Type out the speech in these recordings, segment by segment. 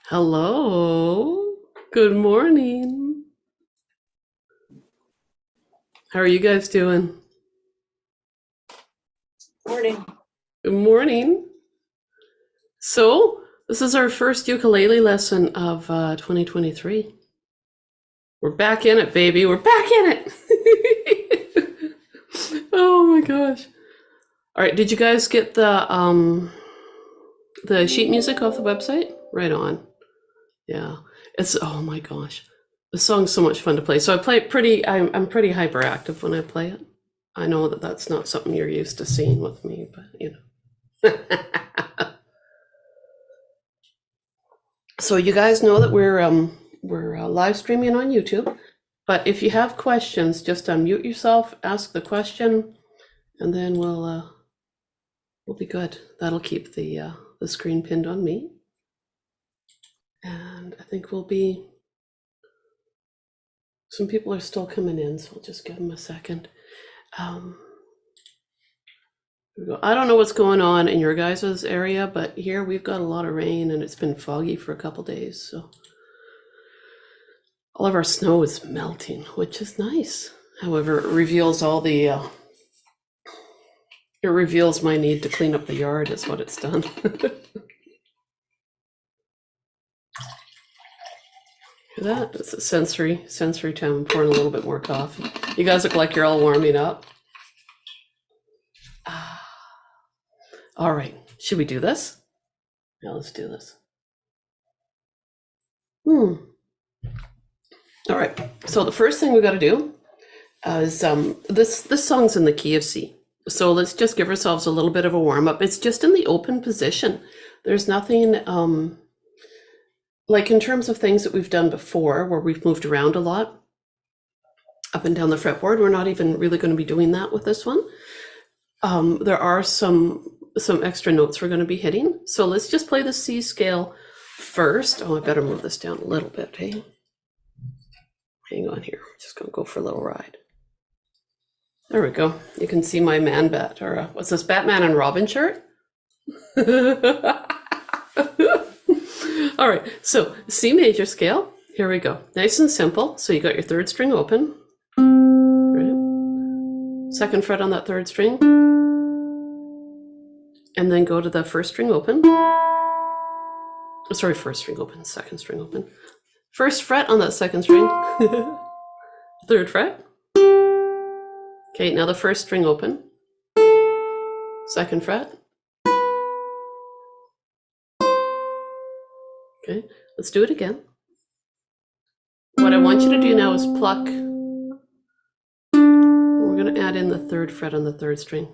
Hello. Good morning. How are you guys doing? Morning. Good morning. So, this is our first ukulele lesson of 2023. We're back in it, baby. We're back in it. Oh my gosh. All right, did you guys get the sheet music off the website? Right on. Yeah. It's oh my gosh. The song's so much fun to play. So I play it I'm pretty hyperactive when I play it. I know that that's not something you're used to seeing with me, but you know. So you guys know that we're live streaming on YouTube, but if you have questions, just unmute yourself, ask the question, and then we'll be good. That'll keep the screen pinned on me, and I think some people are still coming in, so we'll just give them a second. I don't know what's going on in your guys' area, but here we've got a lot of rain and it's been foggy for a couple days. So all of our snow is melting, which is nice. However, it reveals it reveals my need to clean up the yard is what it's done. Hear that? It's a sensory time. I'm pouring a little bit more coffee. You guys look like you're all warming up. All right, should we do this? Yeah, let's do this. All right, so the first thing we got to do is this song's in the key of C. So let's just give ourselves a little bit of a warm up. It's just in the open position. There's nothing like in terms of things that we've done before where we've moved around a lot up and down the fretboard. We're not even really going to be doing that with this one. There are some extra notes we're going to be hitting. So let's just play the C scale first. Oh, I better move this down a little bit, hey? Hang on here. I'm just going to go for a little ride. There we go. You can see my man bat, or what's this, Batman and Robin shirt? All right, so C major scale. Here we go. Nice and simple. So you got your third string open. Right. Second fret on that third string. And then go to the first string open. Sorry, first string open, second string open. First fret on that second string. Third fret. Okay, now the first string open. Second fret. Okay, let's do it again. What I want you to do now is pluck. We're going to add in the third fret on the third string.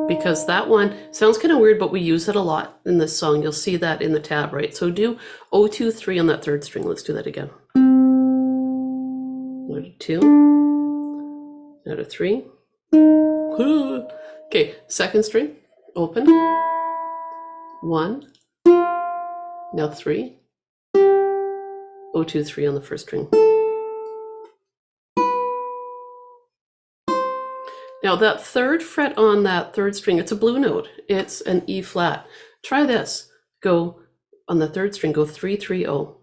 Because that one sounds kind of weird, but we use it a lot in this song. You'll see that in the tab, right? So do 0, 2, 3 on that third string. Let's do that again. Now to 2. Now to 3. Okay, second string, open. 1. Now 3. 0, 2, 3 on the first string. Now that third fret on that third string, it's a blue note. It's an E flat. Try this. Go on the third string, go 3, 3, 0.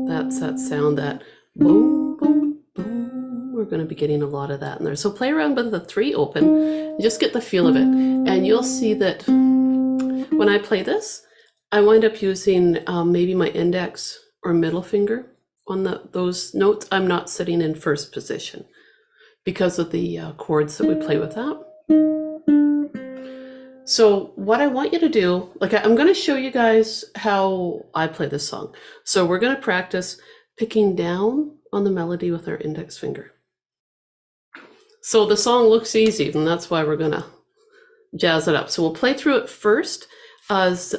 That's that sound, that boom, boom, boom. We're going to be getting a lot of that in there. So play around with the 3 open and just get the feel of it. And you'll see that when I play this, I wind up using maybe my index or middle finger on those notes. I'm not sitting in first position because of the chords that we play with that. So what I want you to do, like I'm going to show you guys how I play this song. So we're going to practice picking down on the melody with our index finger. So the song looks easy, and that's why we're going to jazz it up. So we'll play through it first as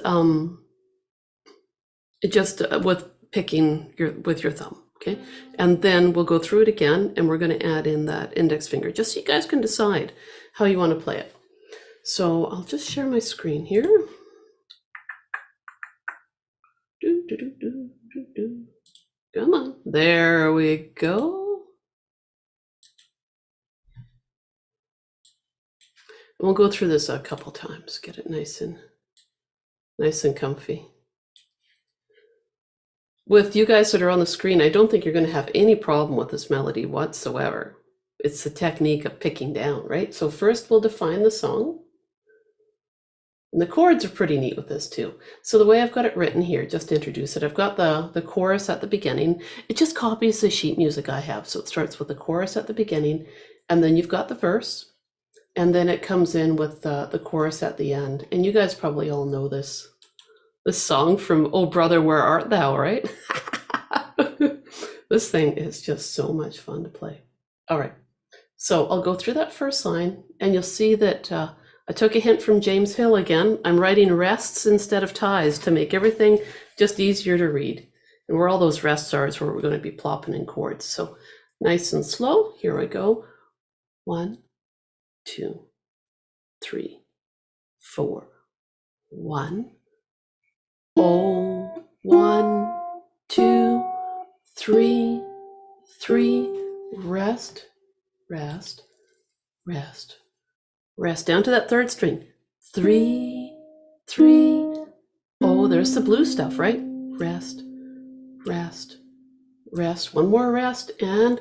just with picking with your thumb, okay? And then we'll go through it again, and we're going to add in that index finger, just so you guys can decide how you want to play it. So I'll just share my screen here. Come on, there we go. we'll go through this a couple times, get it nice and comfy. With you guys that are on the screen, I don't think you're going to have any problem with this melody whatsoever. It's the technique of picking down, right? So first we'll define the song. And the chords are pretty neat with this too. So the way I've got it written here, just to introduce it, I've got the chorus at the beginning. It just copies the sheet music I have. So it starts with the chorus at the beginning, and then you've got the verse, and then it comes in with the chorus at the end. And you guys probably all know this song from Oh Brother, Where Art Thou, right? This thing is just so much fun to play. All right, so I'll go through that first line, and you'll see that I took a hint from James Hill again. I'm writing rests instead of ties to make everything just easier to read. And where all those rests are is where we're going to be plopping in chords. So nice and slow, here we go. 1, 2, 3, 4, 1. Oh, 1, 2, 3, 3, rest, rest, rest, rest down to that third string. 3, 3. Oh, there's the blue stuff, right? Rest, rest, rest. One more rest, and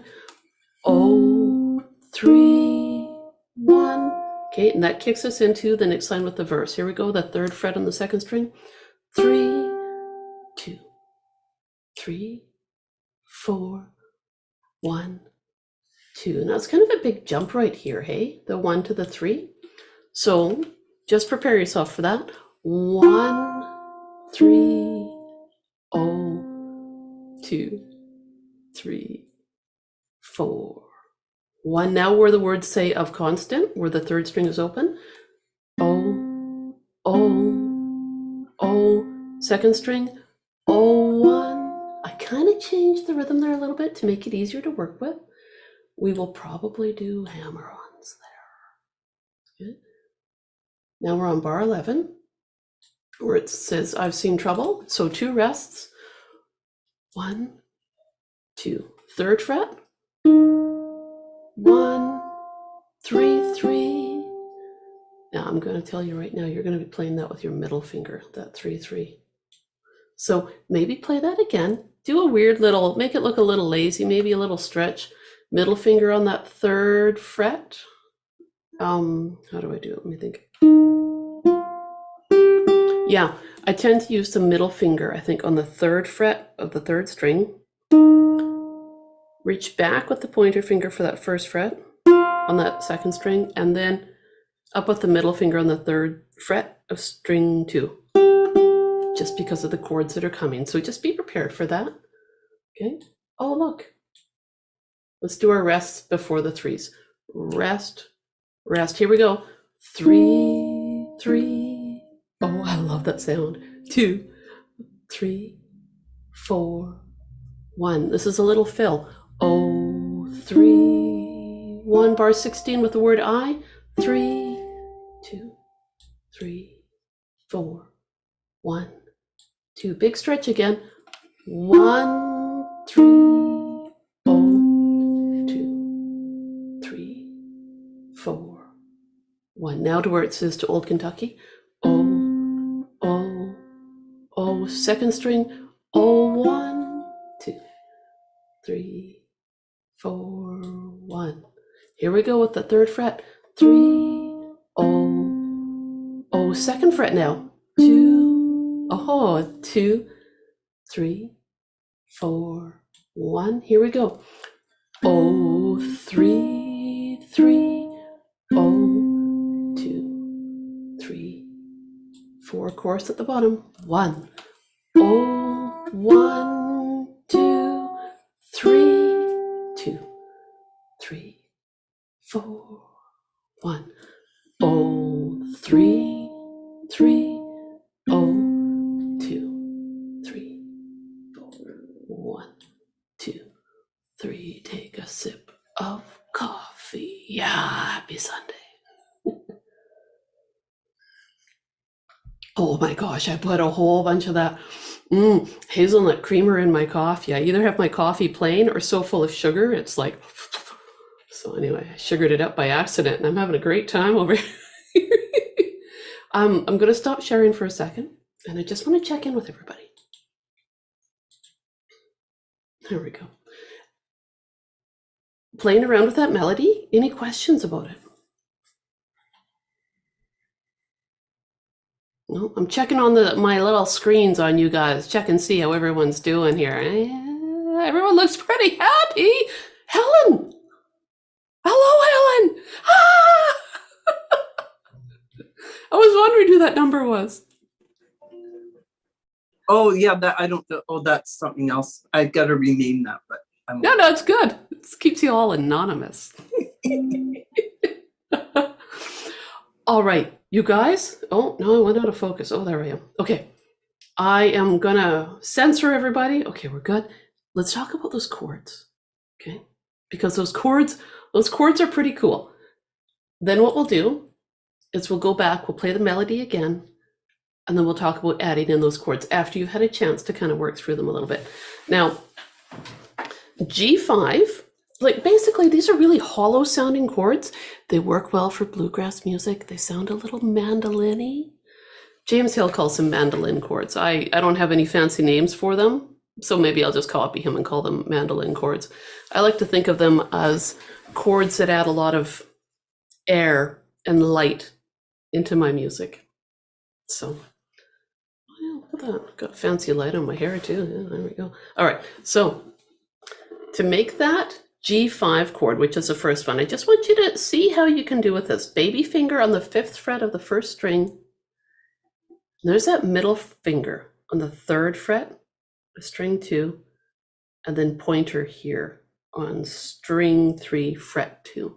oh, 3, 1. Okay, and that kicks us into the next line with the verse. Here we go, the third fret on the second string. 3, 2, 3, 4, 1, 2. Now it's kind of a big jump right here, hey? The 1 to the 3. So just prepare yourself for that. 1, 3, 2, 3, 4, 1. Now where the words say of constant, where the third string is open. Oh, second string. 1. I kind of changed the rhythm there a little bit to make it easier to work with. We will probably do hammer-ons there. Good. Now we're on bar 11, where it says I've seen trouble. So 2 rests. 1, 2. Third fret. 1, 3, 3. Now I'm going to tell you right now, you're going to be playing that with your middle finger, that 3, 3. So maybe play that again. Do a weird little, make it look a little lazy, maybe a little stretch. Middle finger on that third fret. How do I do it? Let me think. Yeah, I tend to use the middle finger, I think, on the third fret of the third string. Reach back with the pointer finger for that first fret on that second string, and then up with the middle finger on the third fret of string 2. Just because of the chords that are coming. So just be prepared for that. Okay. Oh, look. Let's do our rests before the 3s. Rest, rest. Here we go. 3, 3. Oh, I love that sound. 2, 3, 4, 1. This is a little fill. Oh, 3, 1. Bar 16 with the word I. 3, 2, 3, 4, 1, 2. Big stretch again. 1, 3, 2, 3, 4, 1. Now to where it says to Old Kentucky. Second string. 1, 2, 3, 4, 1. Here we go with the third fret. 3, second fret now. 2, 2, 3, 4, 1. Here we go. 3, 3, 2, 3, 4. Chorus at the bottom. 1, 1, 2, 3, 2, 3, 4, 1. 3, 3, 2, 3, 4, 1, 2, 3. Take a sip of coffee. Yeah, happy Sunday. Oh my gosh, I put a whole bunch of that hazelnut creamer in my coffee. I either have my coffee plain or so full of sugar, it's like, so anyway, I sugared it up by accident and I'm having a great time over here. I'm going to stop sharing for a second, and I just want to check in with everybody. There we go. Playing around with that melody. Any questions about it? No, I'm checking on my little screens on you guys. Check and see how everyone's doing here. Everyone looks pretty happy. Helen! Hello, Helen! Ah! I was wondering who that number was. Oh yeah, that I don't know. Oh, that's something else. I gotta rename that, but No, it's good. It keeps you all anonymous. All right, you guys. Oh, no, I went out of focus. Oh, there I am. Okay. I am gonna censor everybody. Okay, we're good. Let's talk about those chords. Okay? Because those chords are pretty cool. Then what we'll do is we'll go back, we'll play the melody again, and then we'll talk about adding in those chords after you've had a chance to kind of work through them a little bit. Now, G5, like basically these are really hollow sounding chords. They work well for bluegrass music. They sound a little mandolin-y. James Hill calls them mandolin chords. I don't have any fancy names for them, so maybe I'll just copy him and call them mandolin chords. I like to think of them as chords that add a lot of air and light into my music. So, oh, look at that. Got fancy light on my hair too. Yeah, there we go. All right, so to make that G5 chord, which is the first one, I just want you to see how you can do with this. Baby finger on the 5th fret of the 1st string. There's that middle finger on the 3rd fret, string 2, and then pointer here on string 3, fret 2.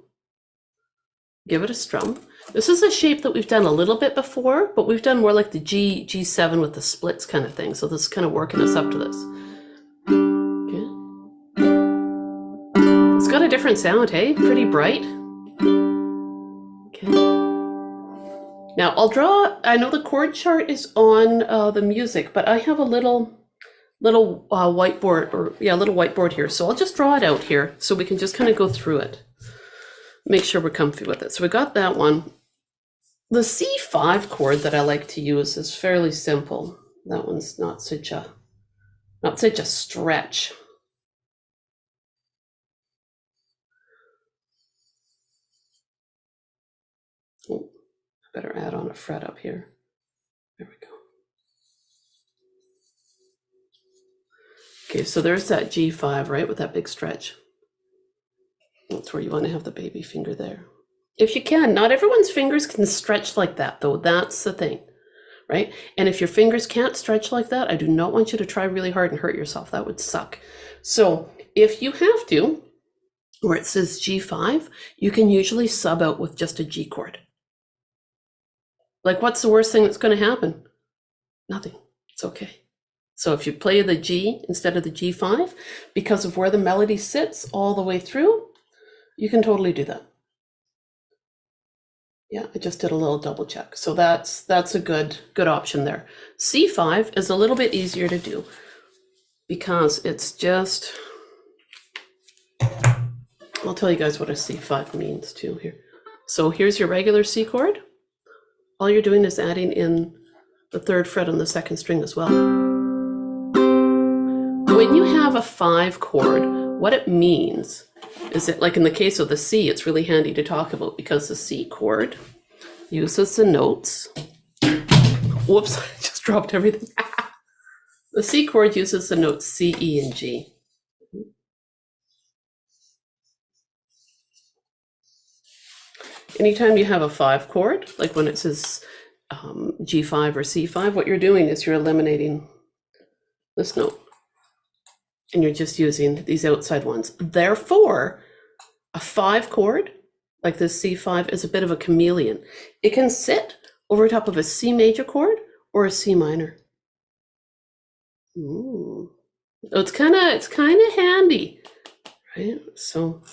Give it a strum. This is a shape that we've done a little bit before, but we've done more like the G7 with the splits kind of thing. So this is kind of working us up to this. Okay. It's got a different sound, hey? Pretty bright. Okay. Now I'll draw, I know the chord chart is on the music, but I have a little whiteboard here. So I'll just draw it out here so we can just kind of go through it. Make sure we're comfy with it. So we got that one. The C5 chord that I like to use is fairly simple. That one's not such a stretch. Oh, better add on a fret up here. There we go. Okay, so there's that G5, right, with that big stretch. That's where you want to have the baby finger there. If you can, not everyone's fingers can stretch like that, though. That's the thing, right? And if your fingers can't stretch like that, I do not want you to try really hard and hurt yourself. That would suck. So if you have to, where it says G5, you can usually sub out with just a G chord. Like, what's the worst thing that's going to happen? Nothing. It's okay. So if you play the G instead of the G5, because of where the melody sits all the way through, you can totally do that. Yeah, I just did a little double check. So that's a good option there. C5 is a little bit easier to do because it's just, I'll tell you guys what a C5 means too here. So here's your regular C chord. All you're doing is adding in the 3rd fret on the 2nd string as well. When you have a 5 chord, what it means is that, like in the case of the C, it's really handy to talk about because the C chord uses the notes. Whoops, I just dropped everything. The C chord uses the notes C, E, and G. Anytime you have a 5 chord, like when it says G5 or C5, what you're doing is you're eliminating this note. And you're just using these outside ones. Therefore, a 5 chord, like this C5, is a bit of a chameleon. It can sit over top of a C major chord or a C minor. Ooh. So it's kind of handy, right? So,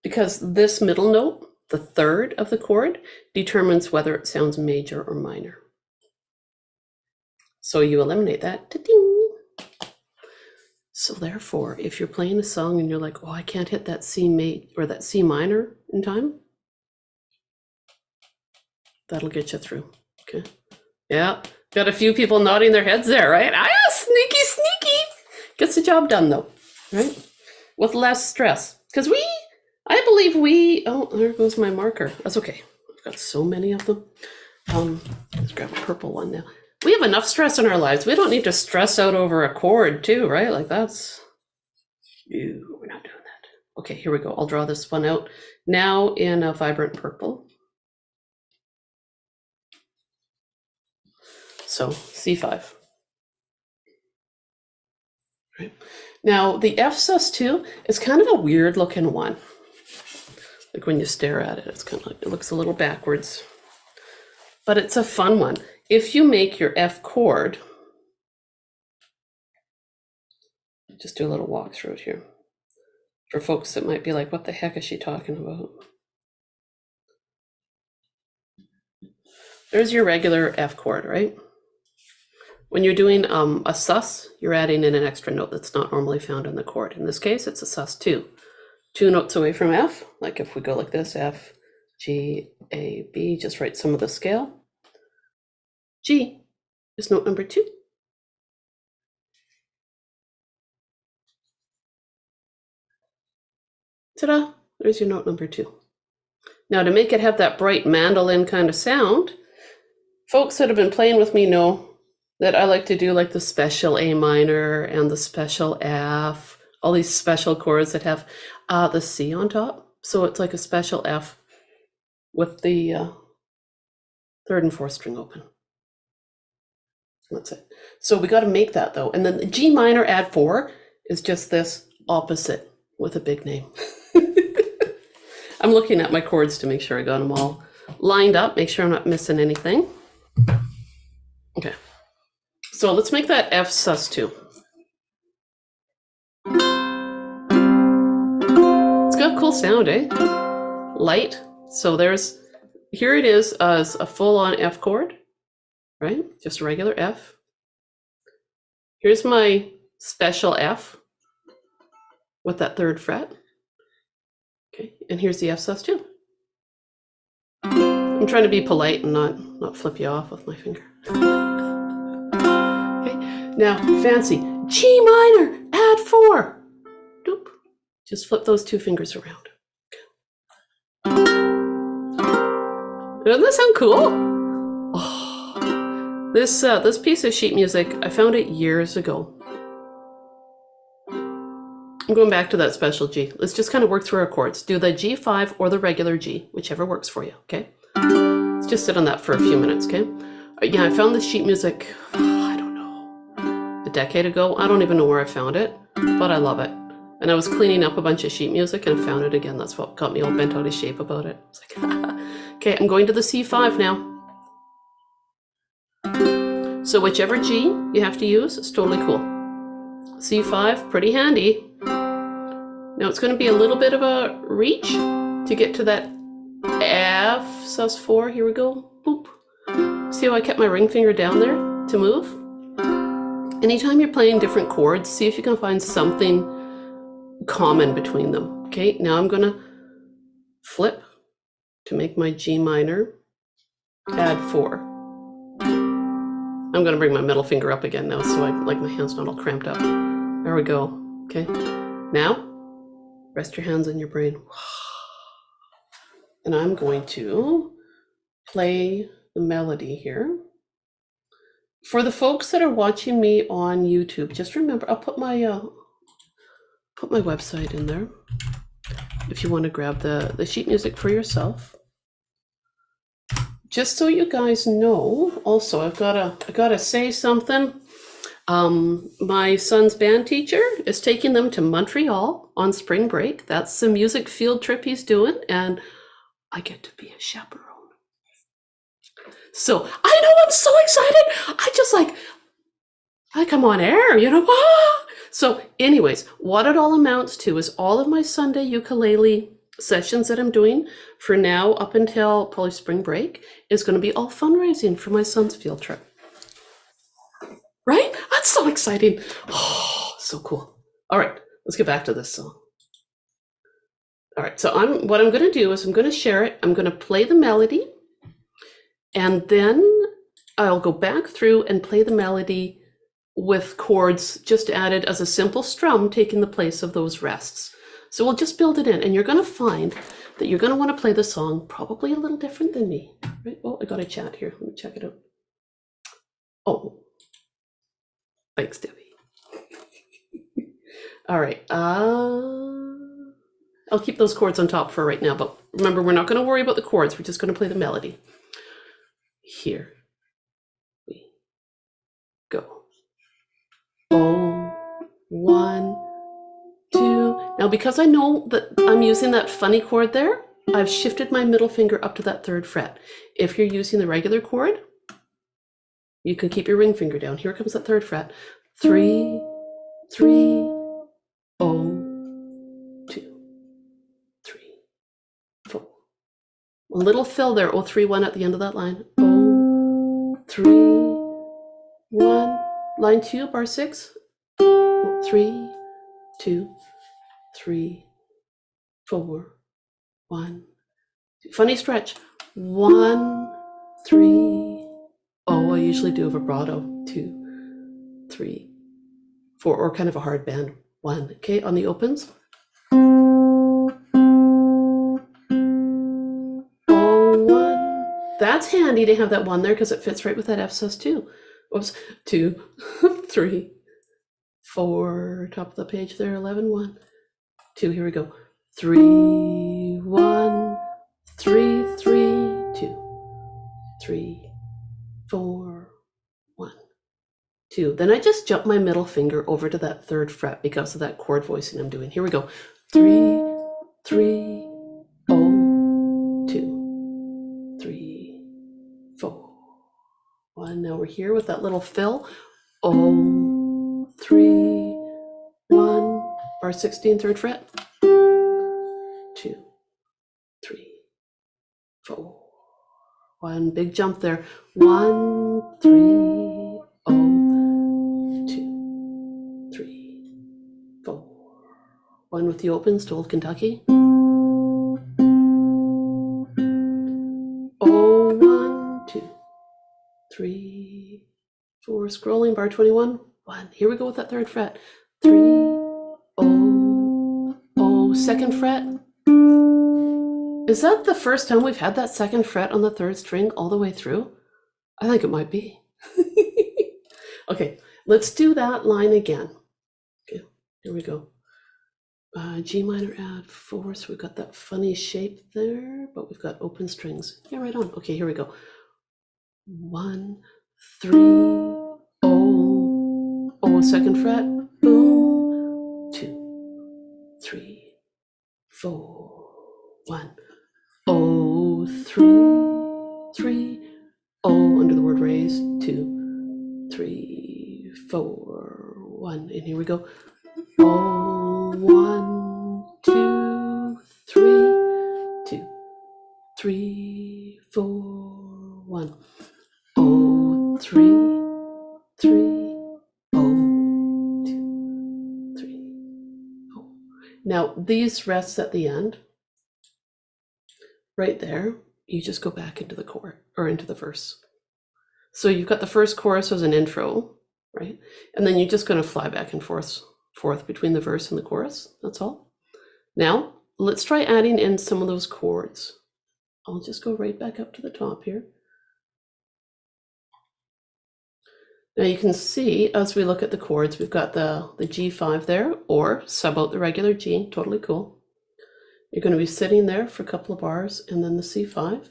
because this middle note, the 3rd of the chord, determines whether it sounds major or minor. So you eliminate that. Ta-ding. So therefore, if you're playing a song and you're like, oh, I can't hit that C major or that C minor in time, that'll get you through. Okay. Yeah. Got a few people nodding their heads there, right? Ah, sneaky, sneaky. Gets the job done though, right? With less stress. Because I believe oh, there goes my marker. That's okay. I've got so many of them. Let's grab a purple one now. We have enough stress in our lives. We don't need to stress out over a chord too, right? Like that's, ew, we're not doing that. Okay, here we go. I'll draw this one out now in a vibrant purple. So C5. Right. Now the F sus2 is kind of a weird looking one. Like when you stare at it, it's kind of like, it looks a little backwards, but it's a fun one. If you make your F chord, just do a little walk through it here. For folks that might be like, what the heck is she talking about? There's your regular F chord, right? When you're doing a sus, you're adding in an extra note that's not normally found in the chord. In this case, it's a sus2. 2 notes away from F, like if we go like this, F, G, A, B, just write some of the scale. G is note number 2. Ta-da, there's your note number 2. Now to make it have that bright mandolin kind of sound, folks that have been playing with me know that I like to do like the special A minor and the special F, all these special chords that have the C on top. So it's like a special F with the 3rd and 4th string open. That's it. So we got to make that though. And then the G minor add 4 is just this opposite with a big name. I'm looking at my chords to make sure I got them all lined up, make sure I'm not missing anything. Okay. So let's make that F sus2. It's got a cool sound, eh? Light. So here it is as a full-on F chord, right? Just a regular F. Here's my special F with that 3rd fret. Okay, and here's the F sus2. I'm trying to be polite and not flip you off with my finger. Now, fancy, G minor, add 4. Doop. Just flip those 2 fingers around. Doesn't that sound cool? Oh, this piece of sheet music, I found it years ago. I'm going back to that special G. Let's just kind of work through our chords. Do the G5 or the regular G, whichever works for you, okay? Let's just sit on that for a few minutes, okay? Yeah, I found this sheet music, a decade ago. I don't even know where I found it, but I love it. And I was cleaning up a bunch of sheet music and I found it again. That's what got me all bent out of shape about it. It's like, okay, I'm going to the C5 now. So whichever G you have to use, it's totally cool. C5, pretty handy. Now it's going to be a little bit of a reach to get to that F sus4. Here we go. Boop. See how I kept my ring finger down there to move? Anytime you're playing different chords, see if you can find something common between them. Okay, now I'm gonna flip to make my G minor, add 4. I'm gonna bring my middle finger up again now so my hand's not all cramped up. There we go, okay. Now, rest your hands on your brain. And I'm going to play the melody here. For the folks that are watching me on YouTube, just remember, I'll put my website in there if you want to grab the sheet music for yourself. Just so you guys know, also I gotta say something. My son's band teacher is taking them to Montreal on spring break. That's the music field trip he's doing, and I get to be a chaperone. So I know, I'm so excited. I come on air, you know. So anyways, what it all amounts to is all of my Sunday ukulele sessions that I'm doing for now up until probably spring break is going to be all fundraising for my son's field trip. Right? That's so exciting. Oh, so cool. All right, let's get back to this song. All right, so what I'm going to do is I'm going to share it. I'm going to play the melody. And then I'll go back through and play the melody with chords just added as a simple strum, taking the place of those rests. So we'll just build it in, and you're going to find that you're going to want to play the song probably a little different than me. Right? Oh, I got a chat here. Let me check it out. Oh, thanks, Debbie. All right. I'll keep those chords on top for right now, but remember, we're not going to worry about the chords. We're just going to play the melody. Here we go. Oh, 1, 2. Now, because I know that I'm using that funny chord there, I've shifted my middle finger up to that 3rd fret. If you're using the regular chord, you can keep your ring finger down. Here comes that 3rd fret. 3, 3, oh, 2, 3, 4. A little fill there, oh, 3, 1 at the end of that line. Oh, 3, 1. Line 2, bar 6. 3, 2, 3, 4, 1. Funny stretch. 1, 3. Oh, I usually do a vibrato. 2, 3, 4, or kind of a hard bend. 1. Okay, on the opens. Oh, 1. That's handy to have that 1 there because it fits right with that F sus2. Oops. 2, 3, 4. Top of the page there. 11, 1, 2. Here we go. 3, 1, 3, 3, 2, 3, 4, 1, 2. Then I just jump my middle finger over to that 3rd fret because of that chord voicing I'm doing. Here we go. 3, 3, oh, 2, 3, 4, 1. Now we're here with that little fill. Oh, 3, 1, bar 16, 3rd fret. 2, 3, 4. 1. Big jump there. 1, 3, oh, 2, 3, 4. 1 with the opens to Old Kentucky. Oh, 1, 2, 3, 4. Scrolling, bar 21. 1. Here we go with that 3rd fret. 3, oh, 2nd fret. Is that the first time we've had that 2nd fret on the 3rd string all the way through? I think it might be. Okay, let's do that line again. Okay, here we go. G minor add 4, so we've got that funny shape there, but we've got open strings. Yeah, right on. Okay, here we go. 1, 3, oh, 2nd fret, boom, 2, 3, 4, 1, oh, 3, 3, oh, under the word raise, 2, 3, 4, 1, and here we go. Oh, 1, 2, 3, 2, 3, 4, 1. Oh, 3, 3, oh, 2, 3, 4. Now these rests at the end, right there, you just go back into the chorus or into the verse. So you've got the first chorus as an intro, right? And then you're just going to fly back and forth between the verse and the chorus. That's all. Now let's try adding in some of those chords. I'll just go right back up to the top here. Now you can see as we look at the chords, we've got the G5 there, or sub out the regular G, totally cool. You're going to be sitting there for a couple of bars, and then the C5.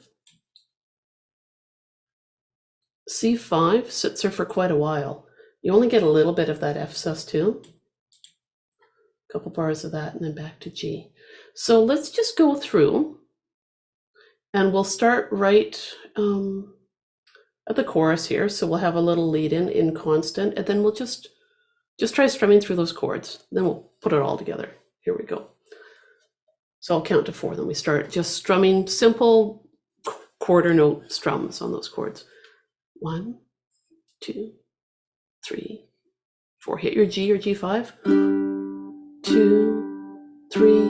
C5 sits there for quite a while. You only get a little bit of that F sus2. A couple bars of that, and then back to G. So let's just go through, and we'll start right at the chorus here. So we'll have a little lead in constant, and then we'll just try strumming through those chords. Then we'll put it all together. Here we go. So I'll count to 4, then we start just strumming simple quarter note strums on those chords. 1, 2, 3, 4. Hit your G or G5. 2, 3,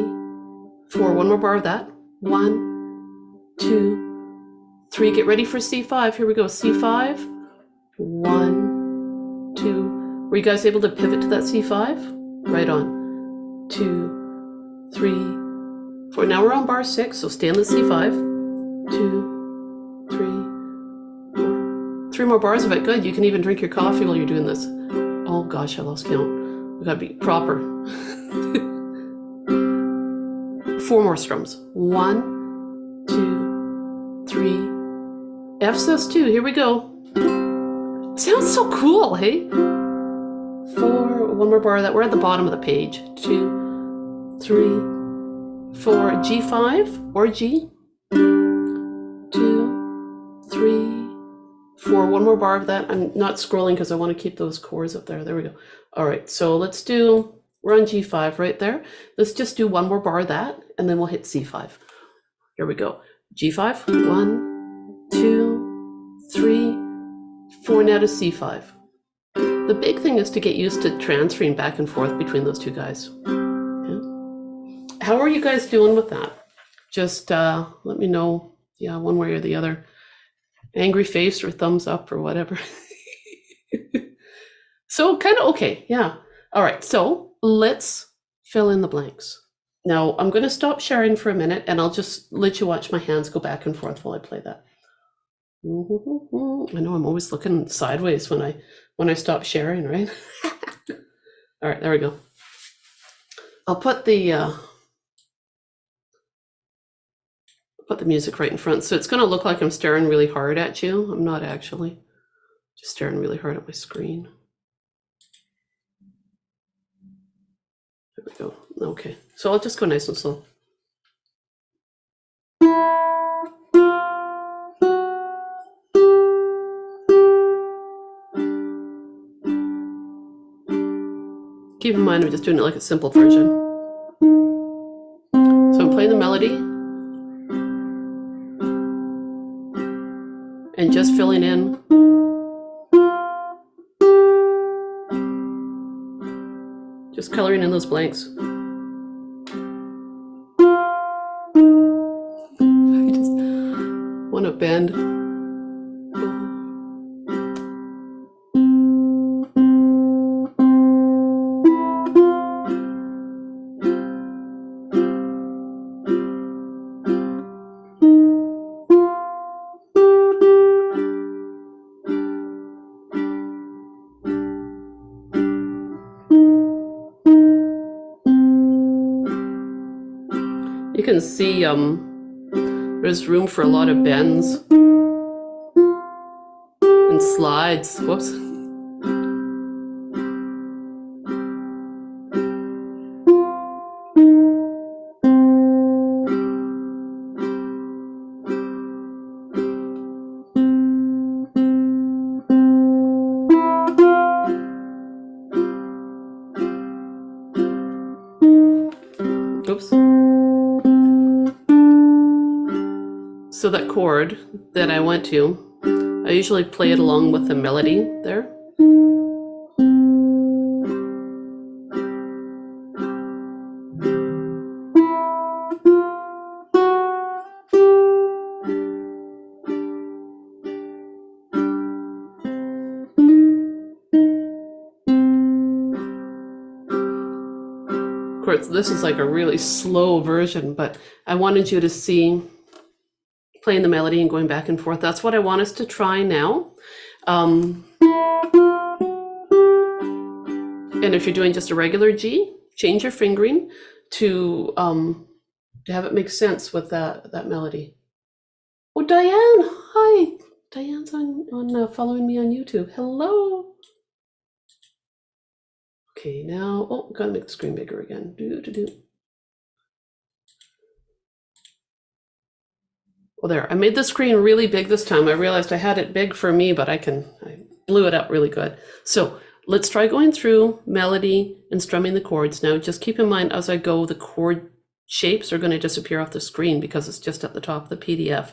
4. One more bar of that. 1, 2, 3. Get ready for C5. Here we go. C5. 1, 2. Were you guys able to pivot to that C5? Right on. 2, 3, 4. Now we're on bar 6, so stay on the C5. 2, 3, 4. 3 more bars of it. Good. You can even drink your coffee while you're doing this. Oh gosh, I lost count. We gotta be proper. 4 more strums. 1, 2, 3. F sus 2. Here we go. Sounds so cool, hey? 4. 1 more bar. That we're at the bottom of the page. 2, 3, 4. G5 or G. 2, 3, 4. 1 more bar of that. I'm not scrolling because I want to keep those chords up there. There we go. All right, so let's do. We're on G5 right there. Let's just do 1 more bar of that, and then we'll hit C5. Here we go. G5. 1, 2, 3, 4. Now to C5. The big thing is to get used to transferring back and forth between those two guys. Okay. How are you guys doing with that? Just let me know, yeah, one way or the other. Angry face or thumbs up or whatever. So kind of okay, yeah. All right, so let's fill in the blanks. Now I'm going to stop sharing for a minute and I'll just let you watch my hands go back and forth while I play that. I know I'm always looking sideways when I stop sharing, right? All right, there we go. I'll put the music right in front, so it's going to look like I'm staring really hard at you. I'm not actually, just staring really hard at my screen. There we go. Okay, so I'll just go nice and slow. Keep in mind, I'm just doing it like a simple version. So I'm playing the melody and just filling in. Just coloring in those blanks. I just want to bend. You can see there's room for a lot of bends and slides. Whoops. Oops. So that chord that I went to, I usually play it along with the melody there. Of course, this is like a really slow version, but I wanted you to see playing the melody and going back and forth. That's what I want us to try now. And if you're doing just a regular G, change your fingering to have it make sense with that melody. Oh, Diane, hi. Diane's on following me on YouTube. Hello. Okay, now, oh, gotta make the screen bigger again. Well, there, I made the screen really big this time. I realized I had it big for me, but I blew it up really good. So let's try going through melody and strumming the chords. Now, just keep in mind as I go, the chord shapes are going to disappear off the screen because it's just at the top of the PDF.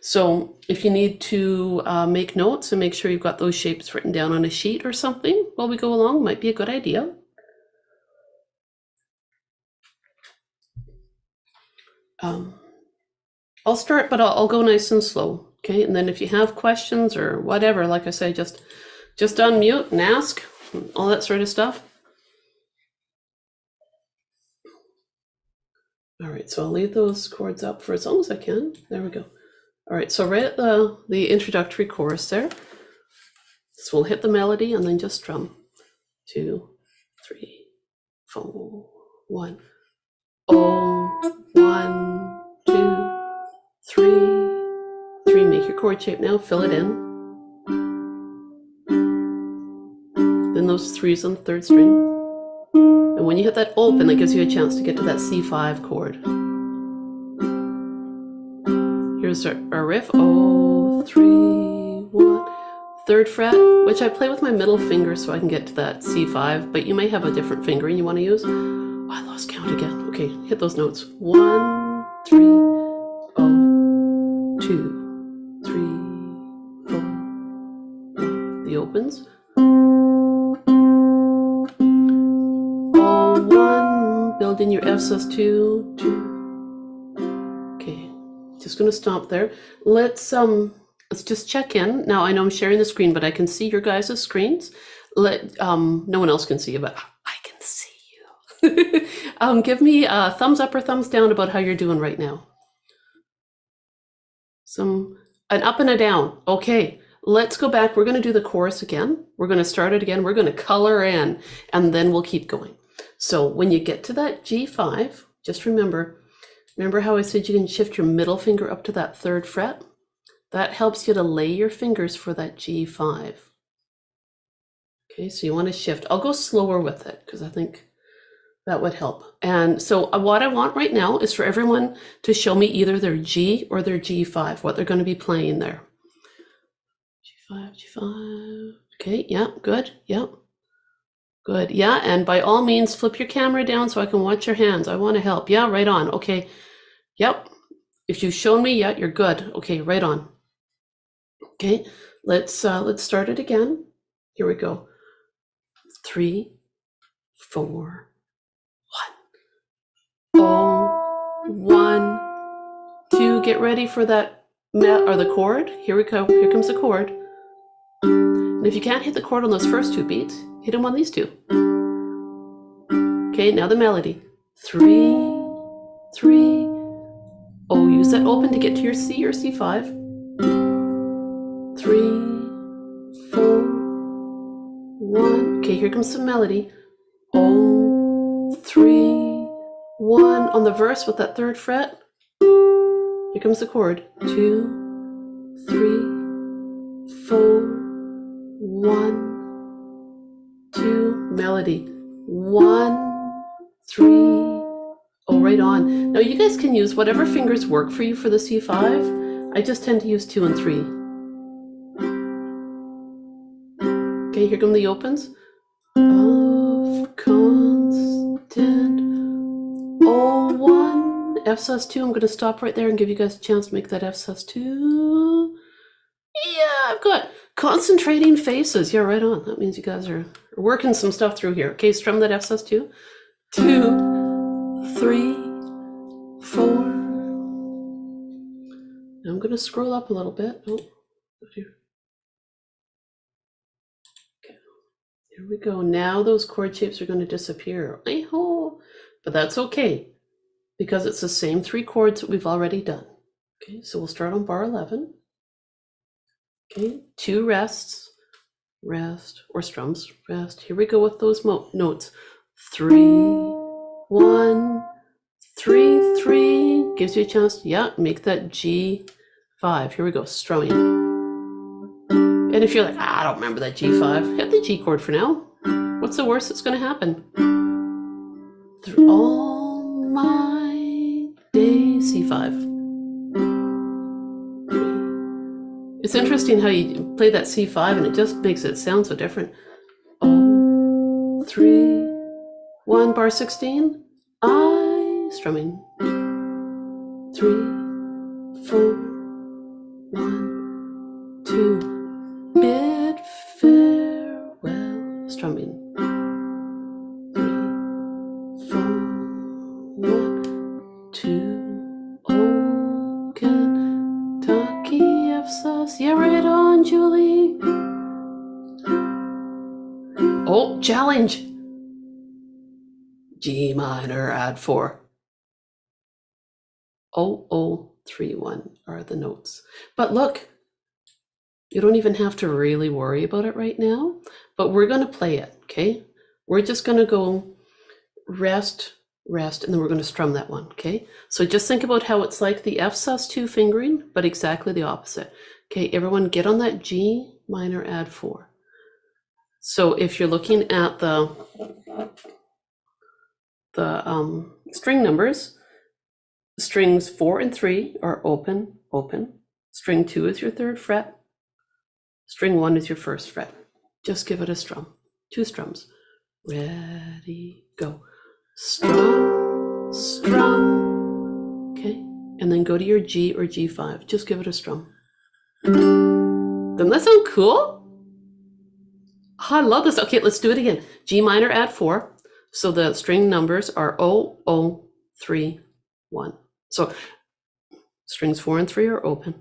So if you need to make notes and make sure you've got those shapes written down on a sheet or something while we go along, might be a good idea. I'll start, but I'll go nice and slow. Okay, and then if you have questions or whatever, like I say, just unmute and ask, all that sort of stuff. All right, so I'll leave those chords up for as long as I can. There we go. All right, so right at the introductory chorus there. So we'll hit the melody and then just strum. 2, 3, 4, 1. Oh, 1, 2, 3, 3. Make your chord shape now. Fill it in. Then those 3s on the 3rd string. And when you hit that open, that gives you a chance to get to that C5 chord. Here's our riff. Oh, 3, 1. 3rd fret, which I play with my middle finger so I can get to that C5, but you may have a different fingering you want to use. Oh, I lost count again. Okay, hit those notes. 1, 3, oh, 2, 3, 4. The opens. Oh, 1, build in your F sus2, 2. Okay, just gonna stop there. Let's just check in. Now I know I'm sharing the screen, but I can see your guys' screens. No one else can see you, but I can see you. Give me a thumbs up or thumbs down about how you're doing right now. An up and a down. Okay, let's go back. We're going to do the chorus again. We're going to start it again. We're going to color in, and then we'll keep going. So when you get to that G5, just remember how I said you can shift your middle finger up to that 3rd fret? That helps you to lay your fingers for that G5. Okay, so you want to shift. I'll go slower with it because I think that would help. And so what I want right now is for everyone to show me either their G or their G5, what they're going to be playing there. G5, G5. Okay, yeah, good. Yeah. Good. Yeah, and by all means, flip your camera down so I can watch your hands. I want to help. Yeah, right on. Okay. Yep. If you've shown me, yeah, you're good. Okay, right on. Okay, let's start it again. Here we go. 3, 4, 1. Oh, 1, 2. Get ready for that or the chord. Here we go. Here comes the chord. And if you can't hit the chord on those first 2 beats, hit them on these 2. Okay, now the melody. 3, 3. Oh, use that open to get to your C or C5. 3, 4, 1. Okay, here comes some melody. Oh, 3, 1. On the verse with that 3rd fret. Here comes the chord. 2, 3, 4, 1, 2. Melody. 1, 3. Oh, right on. Now you guys can use whatever fingers work for you for the C5. I just tend to use 2 and 3. Okay, here come the opens. Of constant. Oh, 1. F sus2. I'm going to stop right there and give you guys a chance to make that F sus2. Yeah, I've got concentrating faces. Yeah, right on. That means you guys are working some stuff through here. Okay, strum that F sus2. 2, 3, 4. Now I'm going to scroll up a little bit. Oh, here. Okay, here we go. Now those chord shapes are going to disappear. But that's okay because it's the same 3 chords that we've already done. Okay, so we'll start on bar 11. Okay, 2 rests, rest, or strums, rest. Here we go with those notes. 3, 1, 3, 3. Gives you a chance to, make that G5. Here we go, strumming. And if you're like, I don't remember that G5, hit the G chord for now. What's the worst that's going to happen? Through all my days, C5. It's interesting how you play that C5 and it just makes it sound so different. Oh, 3, 1, bar 16. I strumming. 3, 4, 1, 2. Bid farewell. Strumming. 3, 4, 1, 2. Oh, Kentucky F Yes, yeah, right on, Julie. Oh, challenge. G minor, add 4. 0031 are the notes. But look, you don't even have to really worry about it right now, but we're going to play it, okay? We're just going to go rest, rest, and then we're going to strum that one, okay? So just think about how it's like the F sus2 fingering, but exactly the opposite. Okay, everyone get on that G minor, add 4. So if you're looking at the string numbers, strings 4 and 3 are open, open. String 2 is your 3rd fret. String 1 is your 1st fret. Just give it a strum. 2 strums. Ready, go. Strum, strum. Okay, and then go to your G or G5. Just give it a strum. Doesn't that sound cool? Oh, I love this. Okay, let's do it again. G minor, add 4. So the string numbers are 0031. So strings 4 and 3 are open.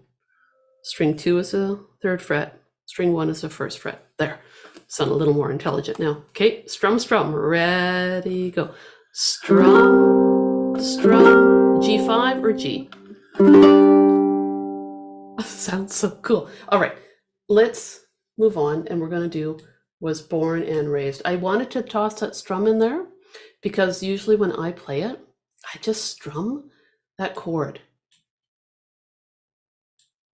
String 2 is the 3rd fret. String 1 is the 1st fret. There. Sound a little more intelligent now. Okay, strum, strum. Ready, go. Strum, strum. G5 or G? Sounds so cool. All right, let's move on, and we're going to do was born and raised. I wanted to toss that strum in there because usually when I play it, I just strum that chord.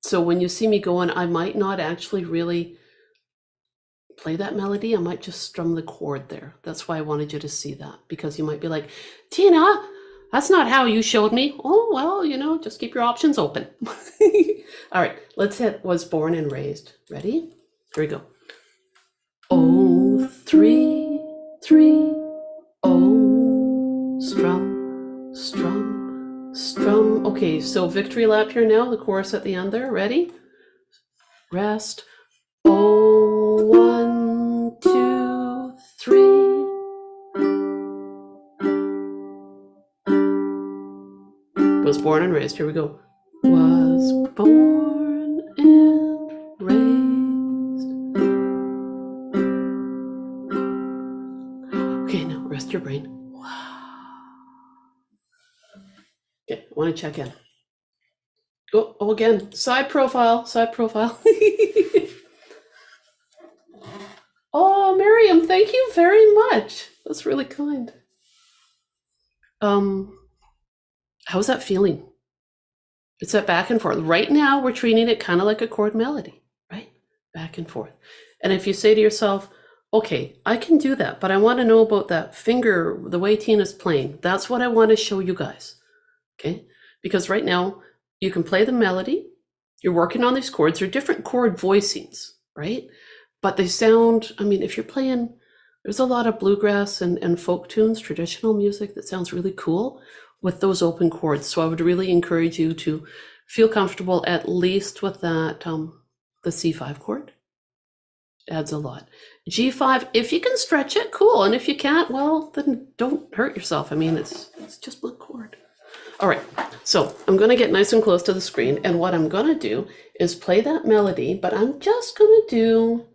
So when you see me going, I might not actually really play that melody. I might just strum the chord there. That's why I wanted you to see that, because you might be like, Tina, that's not how you showed me. Oh, well, you know, just keep your options open. All right, let's hit was born and raised. Ready? Here we go. 033 oh, strum, strum, strum. Okay, so victory lap here now, the chorus at the end there. Ready? Rest. 1, 2, 3. Was born and raised. Here we go. Was born and raised. Okay, now rest your brain. Okay, I want to check in. Oh, again, side profile, side profile. Oh, Miriam, thank you very much. That's really kind. How's that feeling? It's that back and forth. Right now, we're treating it kind of like a chord melody, right? Back and forth. And if you say to yourself, okay, I can do that, but I want to know about that finger, the way Tina's playing. That's what I want to show you guys, okay? Because right now, you can play the melody. You're working on these chords. They're different chord voicings, right? But they sound, I mean, if you're playing, there's a lot of bluegrass and folk tunes, traditional music that sounds really cool with those open chords. So I would really encourage you to feel comfortable at least with that, the C5 chord. Adds a lot. G5, if you can stretch it, cool. And if you can't, well, then don't hurt yourself. I mean, it's just one chord. All right, so I'm going to get nice and close to the screen. And what I'm going to do is play that melody, but I'm just going to do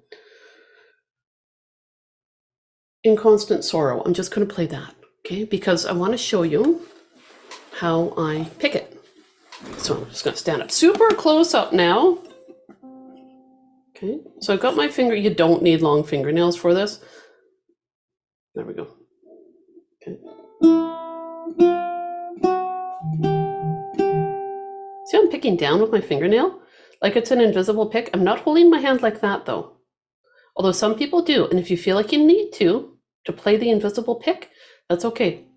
In Constant Sorrow. I'm just going to play that, okay? Because I want to show you how I pick it. So I'm just going to stand up super close up now. Okay, so I've got my finger. You don't need long fingernails for this. There we go. Okay. See how I'm picking down with my fingernail? Like it's an invisible pick. I'm not holding my hand like that though. Although some people do. And if you feel like you need to play the invisible pick, that's okay.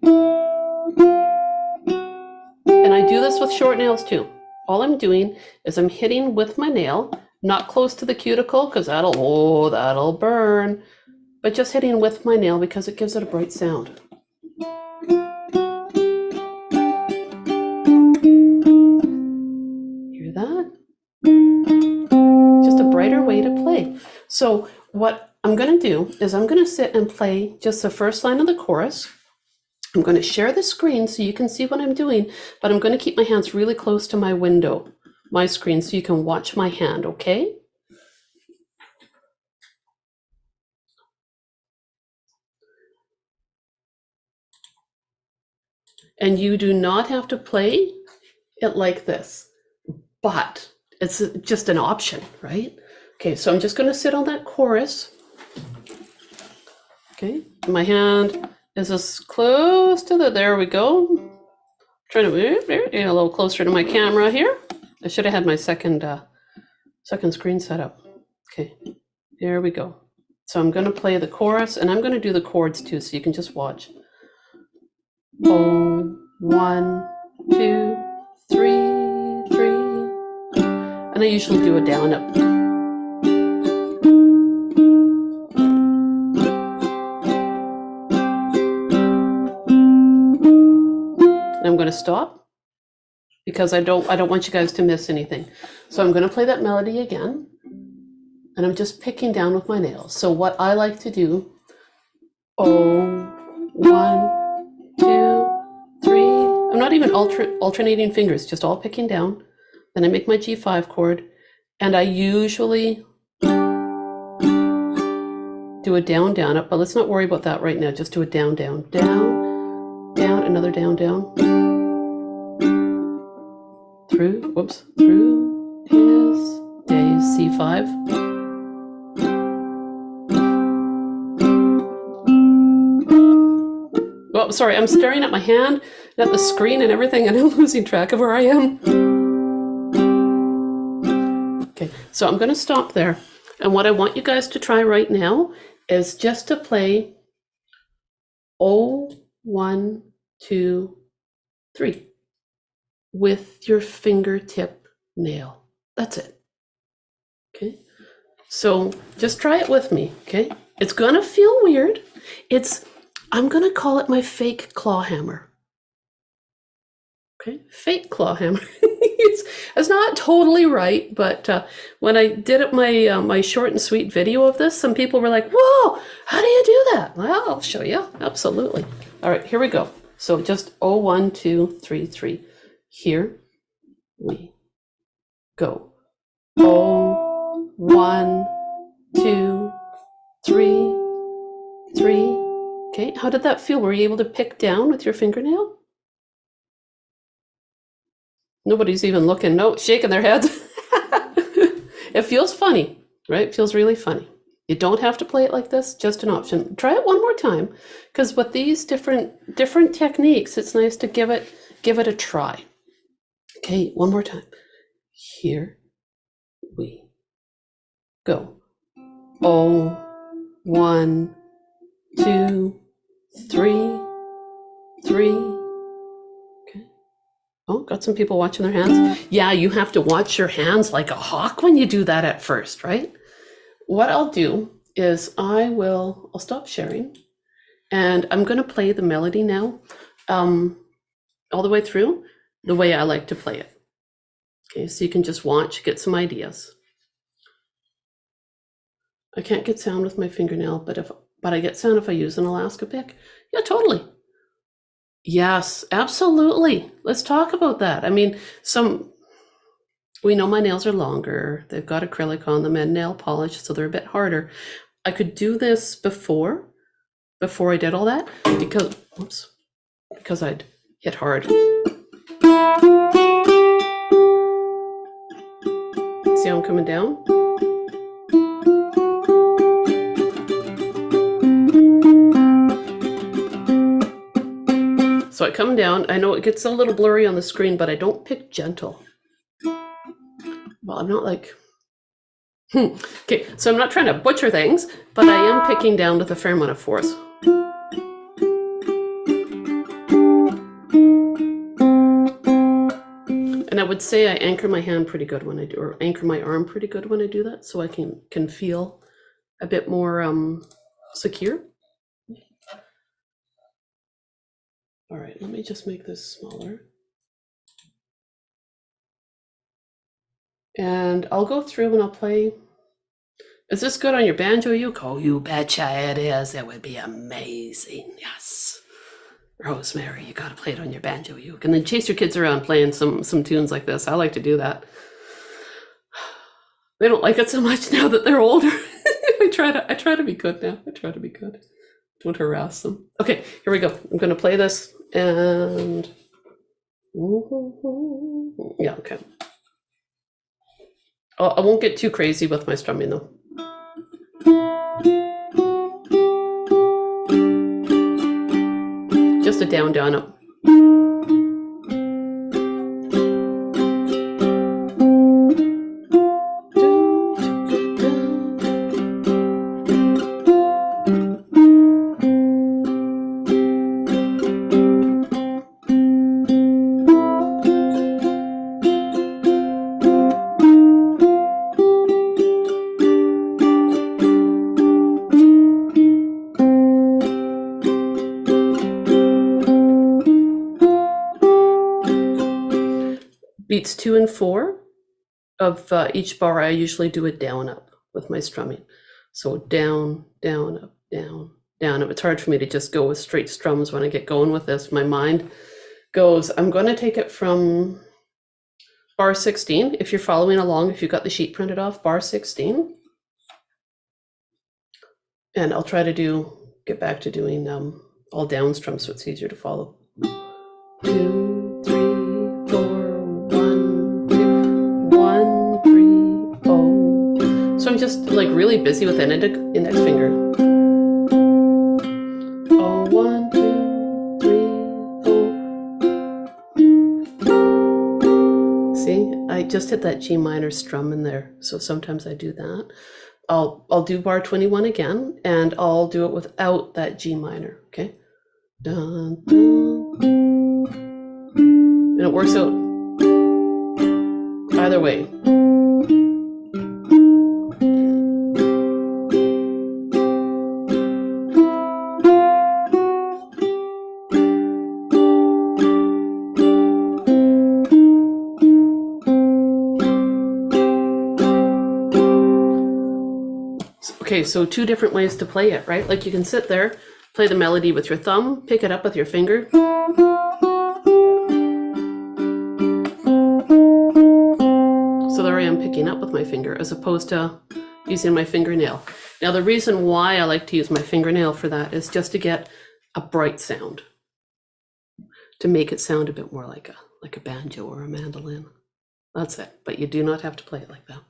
And I do this with short nails too. All I'm doing is I'm hitting with my nail, not close to the cuticle because that'll burn, but just hitting with my nail because it gives it a bright sound. Hear that? Just a brighter way to play. So what I'm going to do is I'm going to sit and play just the first line of the chorus. I'm going to share the screen so you can see what I'm doing, but I'm going to keep my hands really close to my window. my screen so you can watch my hand, okay? And you do not have to play it like this, but it's just an option, right? Okay, so I'm just going to sit on that chorus. Okay, my hand is as close to there we go. Try to move get a little closer to my camera here. I should have had my second screen set up. Okay, here we go. So I'm going to play the chorus, and I'm going to do the chords too, so you can just watch. Oh, 1, 2, 3, 3. And I usually do a down up. And I'm going to stop because I don't want you guys to miss anything. So I'm going to play that melody again, and I'm just picking down with my nails. So what I like to do, oh, 1, 2, 3. I'm not even alternating fingers, just all picking down. Then I make my G5 chord, and I usually do a down, down, up, but let's not worry about that right now. Just do a down, down, down, down, another down, down. Through his days, C5. Oh, sorry, I'm staring at my hand, at the screen and everything, and I'm losing track of where I am. Okay, so I'm going to stop there. And what I want you guys to try right now is just to play 0, 1, 2, 3 with your fingertip nail. That's it. Okay, so just try it with me. Okay, it's going to feel weird. I'm going to call it my fake claw hammer. Okay, fake claw hammer. It's not totally right, but when I did it my short and sweet video of this, some people were like, "Whoa, how do you do that?" Well, I'll show you. Absolutely. All right, here we go. So just 0, 1, 2, 3, 3. Here we go. 0, 1, 2, 3, 3. Okay, how did that feel? Were you able to pick down with your fingernail? Nobody's even looking, no, shaking their heads. It feels funny, right? It feels really funny. You don't have to play it like this, just an option. Try it one more time, because with these different techniques, it's nice to give it a try. Okay, one more time. Here we go. 0, 1, 2, 3, 3. Oh, got some people watching their hands. Yeah, you have to watch your hands like a hawk when you do that at first, right? What I'll do is I'll stop sharing, and I'm going to play the melody now all the way through the way I like to play it. Okay, so you can just watch, get some ideas. I can't get sound with my fingernail, but I get sound if I use an Alaska pick. Yeah, totally. Yes, absolutely. Let's talk about that. I mean, we know my nails are longer. They've got acrylic on them and nail polish, so they're a bit harder. I could do this before I did all that because I'd hit hard. See how I'm coming down? So I come down. I know it gets a little blurry on the screen, but I don't pick gentle. Well, I'm not like... Okay, so I'm not trying to butcher things, but I am picking down with a fair amount of force. And I would say I anchor my hand pretty good when I do, or anchor my arm pretty good when I do that, so I can feel a bit more secure. All right, let me just make this smaller. And I'll go through and I'll play. Is this good on your banjo uke? Oh, you betcha it is. It would be amazing. Yes. Rosemary, you got to play it on your banjo uke. And then chase your kids around playing some tunes like this. I like to do that. They don't like it so much now that they're older. I try to be good now. I try to be good. Don't harass them. Okay, here we go. I'm gonna play this and yeah, okay. I won't get too crazy with my strumming though. Just a down, down, up. Beats 2 and 4 of each bar, I usually do a down up with my strumming. So down, down, up, down, down up. It's hard for me to just go with straight strums when I get going with this. My mind goes, I'm going to take it from bar 16. If you're following along, if you've got the sheet printed off, bar 16. And I'll try to get back to doing all down strums so it's easier to follow. 2, 3, 4. 1, 3, 0. So I'm just like really busy with the index finger. 0, 1, 2, 3, 4. See, I just hit that G minor strum in there. So sometimes I do that. I'll do bar 21 again, and I'll do it without that G minor. Okay. Dun, dun. And it works out either way. Okay, so 2 different ways to play it, right? Like you can sit there, play the melody with your thumb, pick it up with your finger. So there I am picking up with my finger as opposed to using my fingernail. Now the reason why I like to use my fingernail for that is just to get a bright sound, to make it sound a bit more like a banjo or a mandolin. That's it, but you do not have to play it like that.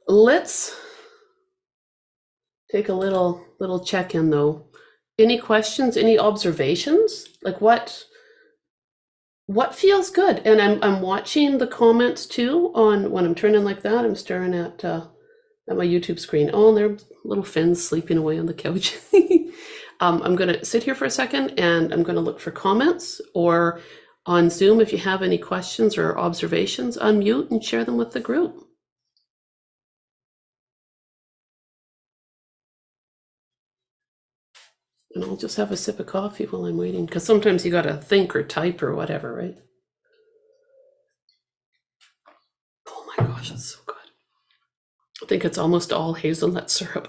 Let's take a little check-in though. Any questions, any observations? Like what feels good? And I'm watching the comments too on when I'm turning like that. I'm staring at my YouTube screen. Oh, and there are little Finns sleeping away on the couch. I'm gonna sit here for a second and I'm gonna look for comments, or on Zoom if you have any questions or observations, unmute and share them with the group. And I'll just have a sip of coffee while I'm waiting, because sometimes you gotta think or type or whatever, right? Oh my gosh, it's so good. I think it's almost all hazelnut syrup.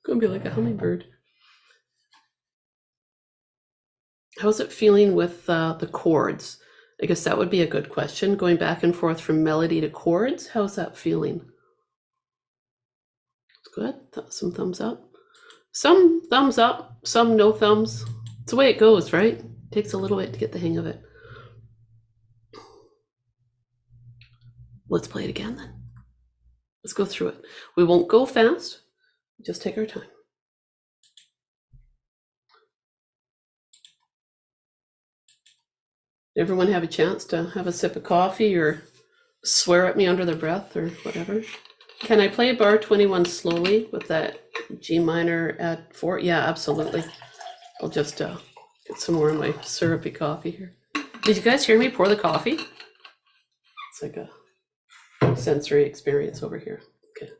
Gonna be like a hummingbird. How's it feeling with the chords? I guess that would be a good question. Going back and forth from melody to chords, how's that feeling? It's good. Some thumbs up. Some thumbs up, some no thumbs. It's the way it goes, right? Takes a little bit to get the hang of it. Let's play it again then. Let's go through it. We won't go fast. Just take our time. Everyone have a chance to have a sip of coffee or swear at me under their breath or whatever. Can I play bar 21 slowly with that G minor at 4? Yeah, absolutely. I'll just get some more of my syrupy coffee here. Did you guys hear me pour the coffee? It's like a sensory experience over here. Okay.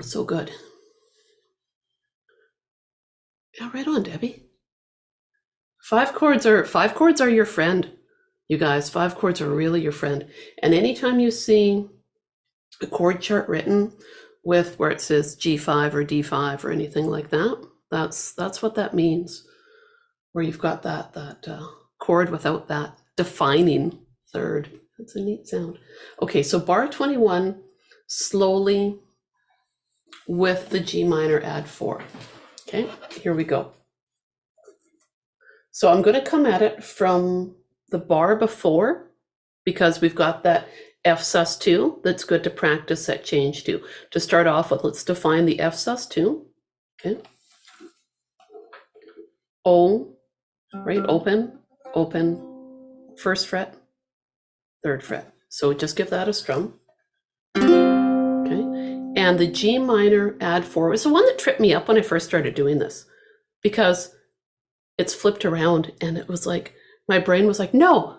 So good. Yeah, right on, Debbie. 5 chords are your friend. You guys, 5 chords are really your friend. And anytime you see a chord chart written with where it says G5 or D5 or anything like that, that's what that means. Where you've got that chord without that defining third. That's a neat sound. Okay, so bar 21, slowly with the G minor add 4. Okay, here we go. So I'm going to come at it from the bar before, because we've got that F sus2 that's good to practice that change to. To start off with, let's define the F sus2. Okay. O, right, open, open, first fret, third fret. So just give that a strum. Okay. And the G minor add 4 was the one that tripped me up when I first started doing this, because it's flipped around and it was like, my brain was like, no,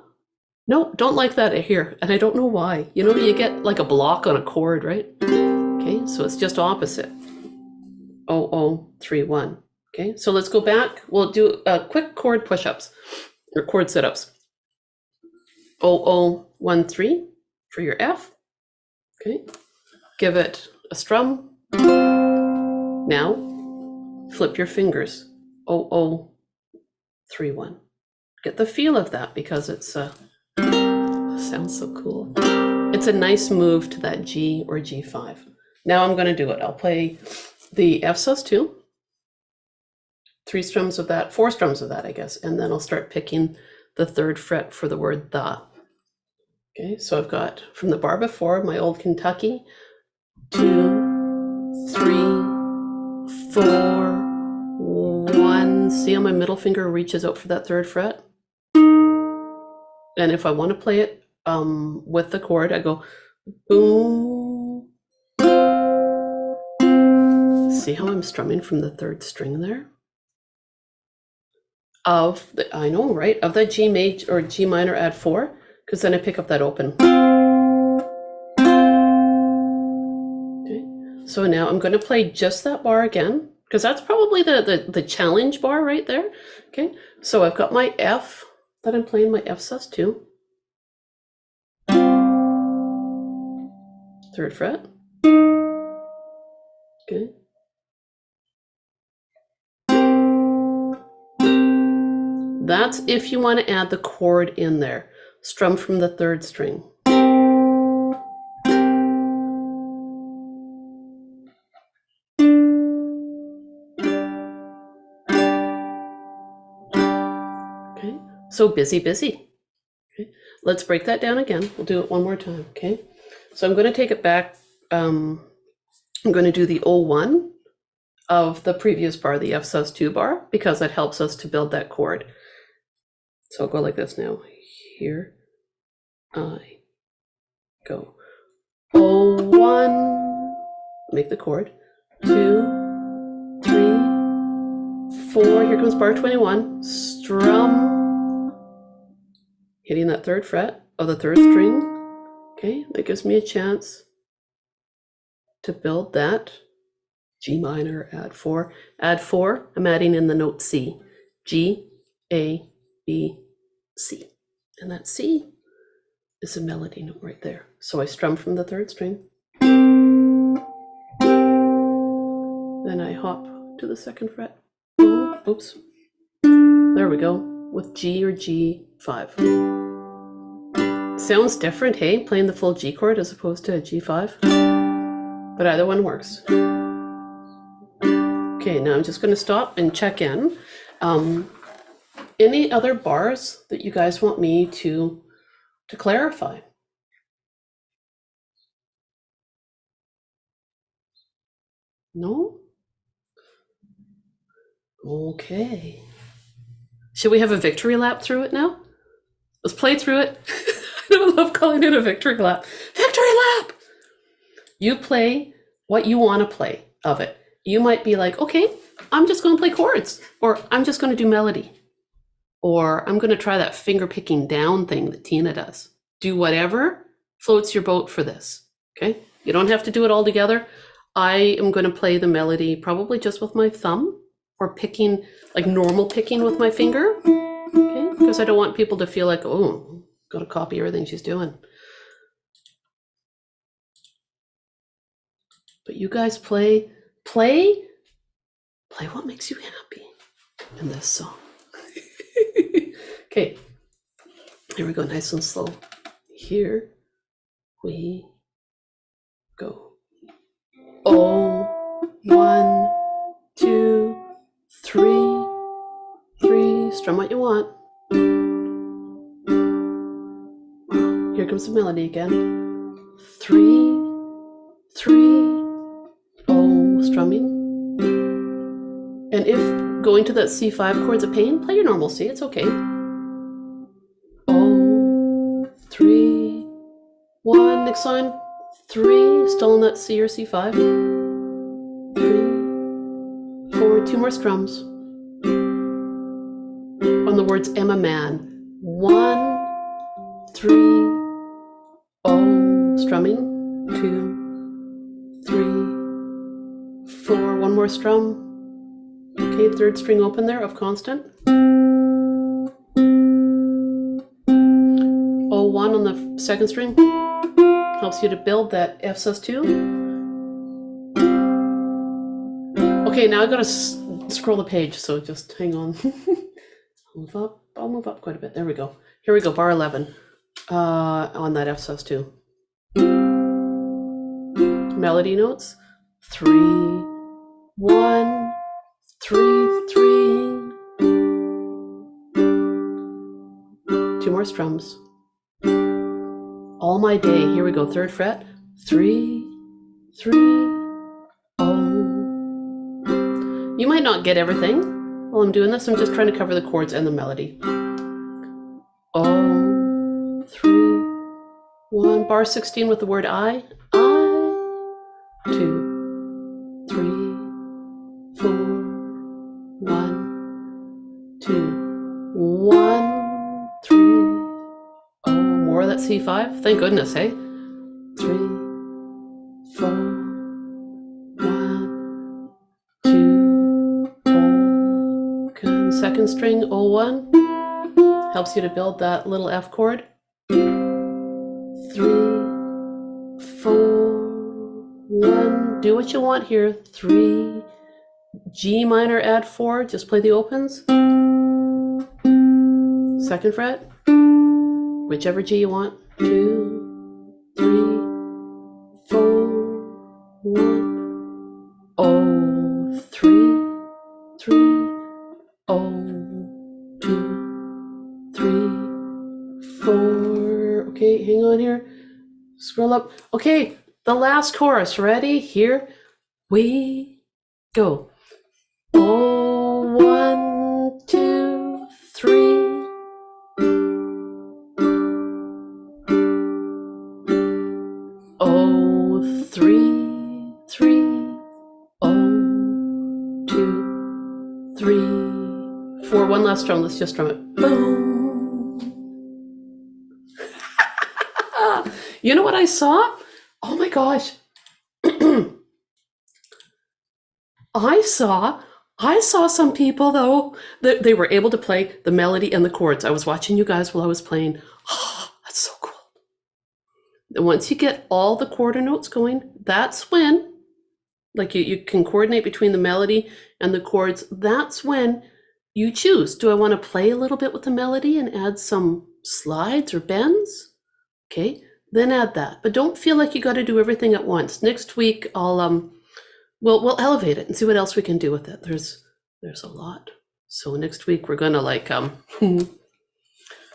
don't like that here. And I don't know why. You know, you get like a block on a chord, right? Okay, so it's just opposite. 0031. Okay, so let's go back. We'll do quick chord push-ups or chord sit-ups. 0013 for your F. Okay, give it a strum. Now flip your fingers. 0031. Get the feel of that, because it's sounds so cool. It's a nice move to that G or G5. Now I'm going to do it. I'll play the F sus2, 3 strums of that, 4 strums of that, I guess, and then I'll start picking the third fret for the word the. Okay, so I've got from the bar before, my old Kentucky, 2, 3, 4, 1. See how my middle finger reaches out for that third fret? And if I want to play it with the chord, I go boom. See how I'm strumming from the third string there? Of the, I know, right? Of the G major or G minor add 4, because then I pick up that open. Okay, so now I'm going to play just that bar again, because that's probably the challenge bar right there. Okay, so I've got my F that I'm playing, my F sus2. Third fret. Okay. That's if you want to add the chord in there. Strum from the third string. Okay, so busy, busy. Okay, let's break that down again. We'll do it one more time, okay? So I'm going to take it back. I'm going to do the 01 of the previous bar, the F sus2 bar, because that helps us to build that chord. So I'll go like this now. Here I go. 01, make the chord. 2, 3, 4. Here comes bar 21. Strum, hitting that third fret of the third string. Okay, that gives me a chance to build that G minor, add 4. Add 4, I'm adding in the note C. G, A, B, C. And that C is a melody note right there. So I strum from the third string. Then I hop to the second fret. Oops. There we go. With G or G5. Sounds different, hey? Playing the full G chord as opposed to a G5. But either one works. Okay, now I'm just going to stop and check in. Any other bars that you guys want me to clarify? No? Okay. Should we have a victory lap through it now? Let's play through it. I don't love calling it a victory lap. Victory lap! You play what you want to play of it. You might be like, okay, I'm just going to play chords, or I'm just going to do melody, or I'm going to try that finger picking down thing that Tina does. Do whatever floats your boat for this, okay? You don't have to do it all together. I am going to play the melody probably just with my thumb, or picking, like normal picking with my finger, okay? Because I don't want people to feel like, oh, got to copy everything she's doing. But you guys play what makes you happy in this song. Okay, Here we go, nice and slow. Here we go. Oh, 1, 2, 3, 3. Strum what you want. Here comes the melody again. 3, 3. Oh, strumming. And if going to that C5 chord's a pain, play your normal C. It's okay. Oh, 3, 1. Next line. 3. Still in that C or C5. 3, 4. 2 more strums. On the words "am a man." 1, 3. Oh, strumming. 2, 3, 4. One more strum. Okay, third string open there of constant. 1 on the second string helps you to build that F sus2. Okay, now I gotta scroll the page, so just hang on. Move up. I'll move up quite a bit. There we go. Here we go, bar 11 on that F sus2. Melody notes. 3, 1, 3, 3. 2 more strums. All my day. Here we go. 3rd fret. 3, 3. Oh. You might not get everything while I'm doing this. I'm just trying to cover the chords and the melody. Oh, 3, 1. Bar 16 with the word I. 2, 3, 4. 1, 2, 1, 3. Oh, more of that C5. Thank goodness, hey? 3, 4, 1, 2. Oh, second string, O1. Helps you to build that little F chord. 3, 4, 1. Do what you want here. 3. G minor, add 4. Just play the opens. 2nd fret. Whichever G you want. 2, 3, 4, 1. Oh, 3, 3. Oh, 2, 3, 4. Okay, hang on here. Scroll up. Okay, the last chorus. Ready? Here we go. Oh, 1, 2, 3. Oh, 3, 3. Oh, 2, 3, 4. One last strum. Let's just strum it. Boom. You know what I saw? Oh my gosh. I saw some people though that they were able to play the melody and the chords. I was watching you guys while I was playing. Oh, that's so cool. And once you get all the quarter notes going, that's when, like you can coordinate between the melody and the chords. That's when you choose. Do I want to play a little bit with the melody and add some slides or bends? Okay, then add that. But don't feel like you got to do everything at once. Next week, we'll elevate it and see what else we can do with it. There's a lot. So next week we're gonna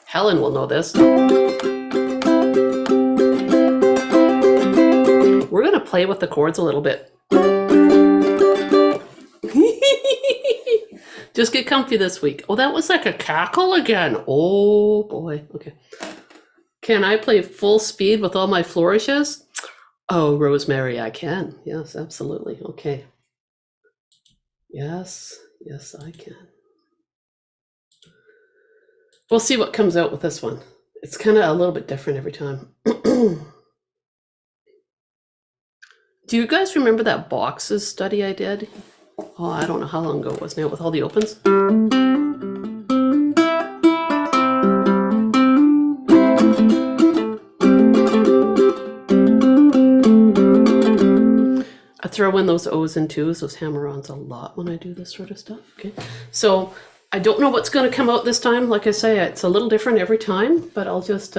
Helen will know this. We're gonna play with the chords a little bit. Just get comfy this week. Oh, that was like a cackle again. Oh boy. Okay. Can I play full speed with all my flourishes? Oh, Rosemary, I can. Yes, absolutely. Okay. Yes, I can. We'll see what comes out with this one. It's kind of a little bit different every time. Do you guys remember that boxes study I did? Oh, I don't know how long ago it was now with all the opens. I throw in those O's and 2s, those hammer-ons a lot when I do this sort of stuff. Okay, so I don't know what's going to come out this time. Like I say, it's a little different every time, but I'll just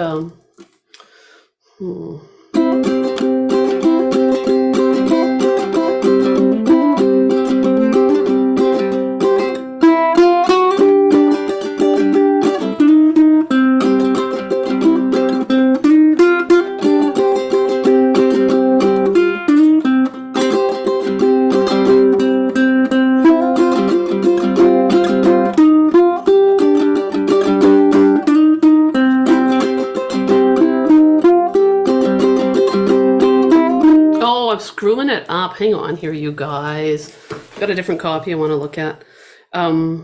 screwing it up. Hang on here, you guys. I've got a different copy I want to look at. I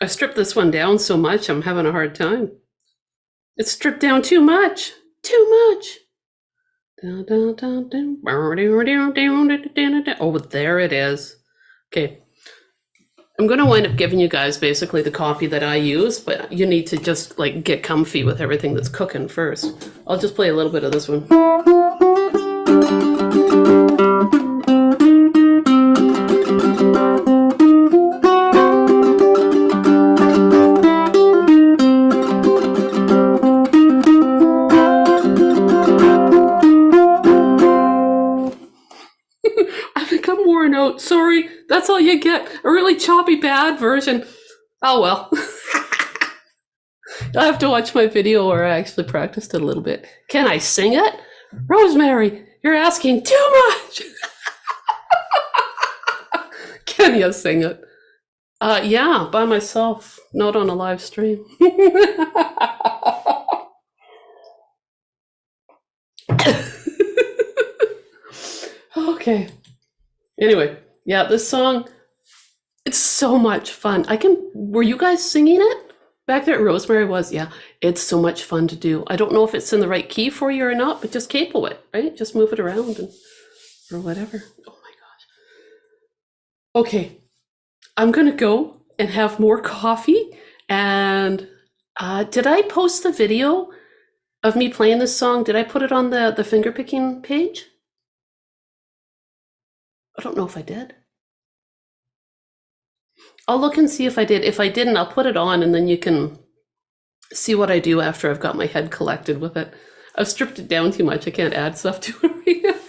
stripped this one down so much, I'm having a hard time. It's stripped down too much. Too much. Oh, there it is. Okay. I'm going to wind up giving you guys basically the copy that I use, but you need to just like get comfy with everything that's cooking first. I'll just play a little bit of this one. I think I'm worn out. Sorry, that's all you get. A really choppy, bad version. Oh well. You'll have to watch my video where I actually practiced it a little bit. Can I sing it? Rosemary, you're asking too much. Can you sing it? Yeah, by myself, not on a live stream. Okay. Anyway, yeah, this song, it's so much fun. Were you guys singing it? Back there, Rosemary was, yeah. It's so much fun to do. I don't know if it's in the right key for you or not, but just capo it, right? Just move it around or whatever. Oh my gosh. Okay, I'm gonna go and have more coffee. And did I post the video of me playing this song? Did I put it on the fingerpicking page? I don't know if I did. I'll look and see if I did. If I didn't, I'll put it on and then you can see what I do after I've got my head collected with it. I've stripped it down too much. I can't add stuff to it.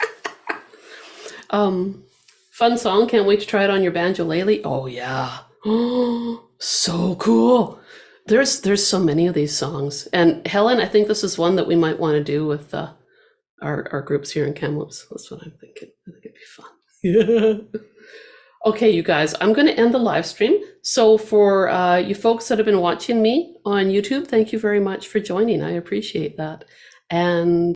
Fun song. Can't wait to try it on your banjolele. Oh yeah. Oh, so cool. There's so many of these songs. And Helen, I think this is one that we might want to do with our groups here in Kamloops. That's what I'm thinking. I think it'd be fun. Yeah. Okay, you guys, I'm going to end the live stream. So for you folks that have been watching me on YouTube, thank you very much for joining. I appreciate that. And